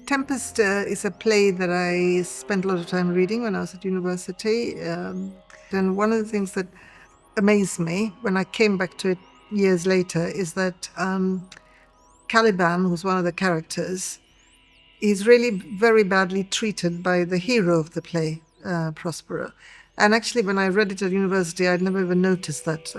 Tempest is a play that I spent a lot of time reading when I was at university. And one of the things that amazed me when I came back to it years later is that Caliban, who's one of the characters, is really very badly treated by the hero of the play, Prospero. And actually, when I read it at university, I'd never even noticed that.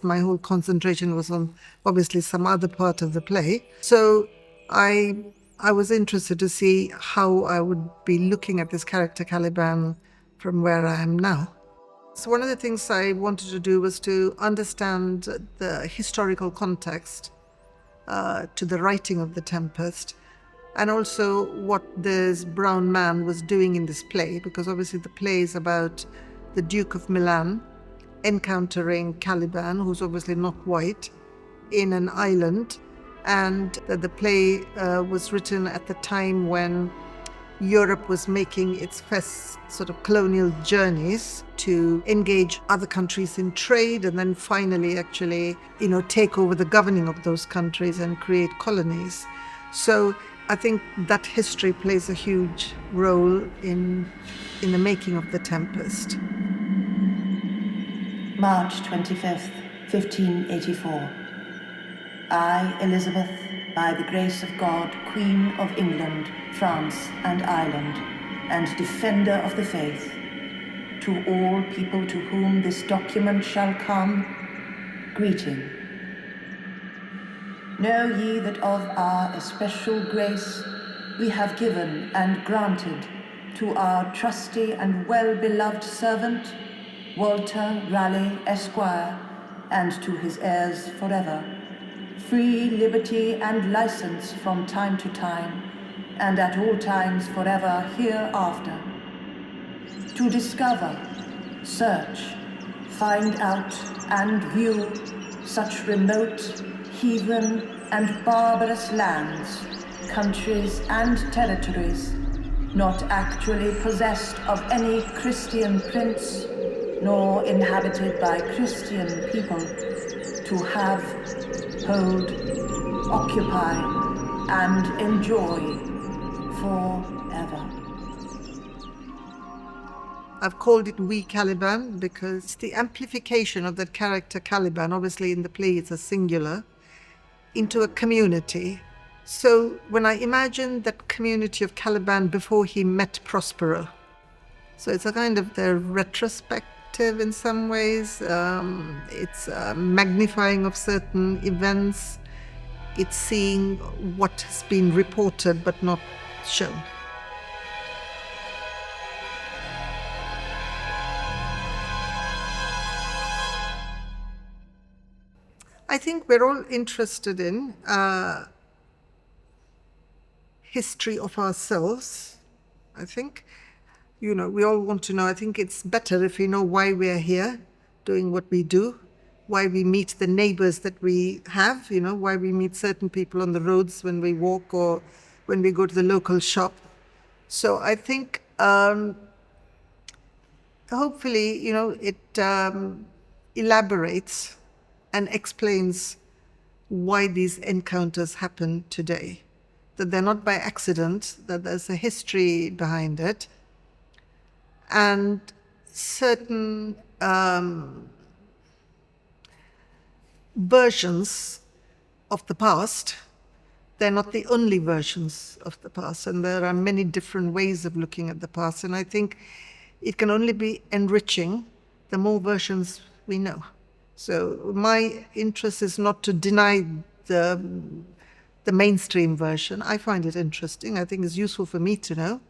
My whole concentration was on obviously some other part of the play. So I was interested to see how I would be looking at this character Caliban from where I am now. So one of the things I wanted to do was to understand the historical context to the writing of The Tempest, and also what this brown man was doing in this play, because obviously the play is about the Duke of Milan encountering Caliban, who's obviously not white, in an island, and the play was written at the time when Europe was making its first sort of colonial journeys to engage other countries in trade, and then finally actually, take over the governing of those countries and create colonies. So I think that history plays a huge role in the making of The Tempest. March 25th, 1584. I, Elizabeth, by the grace of God, Queen of England, France, and Ireland, and Defender of the Faith, to all people to whom this document shall come, greeting. Know ye that of our especial grace we have given and granted to our trusty and well-beloved servant, Walter Raleigh, Esquire, and to his heirs forever, free liberty and license from time to time, and at all times forever hereafter, to discover, search, find out, and view such remote, heathen, and barbarous lands, countries, and territories, not actually possessed of any Christian prince, nor inhabited by Christian people, to have, hold, occupy, and enjoy forever. I've called it We Caliban because it's the amplification of that character Caliban. Obviously in the play it's a singular, into a community. So when I imagine that community of Caliban before he met Prospero, so it's a kind of the retrospective in some ways. It's a magnifying of certain events. It's seeing what has been reported but not shown. I think we're all interested in history of ourselves. I think, we all want to know. I think it's better if we know why we are here, doing what we do, why we meet the neighbors that we have, why we meet certain people on the roads when we walk or when we go to the local shop. So I think hopefully, it elaborates and explains why these encounters happen today. That they're not by accident, that there's a history behind it, and certain versions of the past. They're not the only versions of the past, and there are many different ways of looking at the past, and I think it can only be enriching the more versions we know. So my interest is not to deny the mainstream version. I find it interesting. I think it's useful for me to know.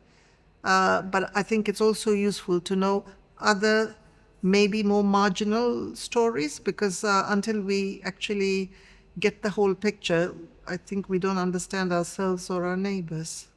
But I think it's also useful to know other, maybe more marginal stories, because until we actually get the whole picture, I think we don't understand ourselves or our neighbors.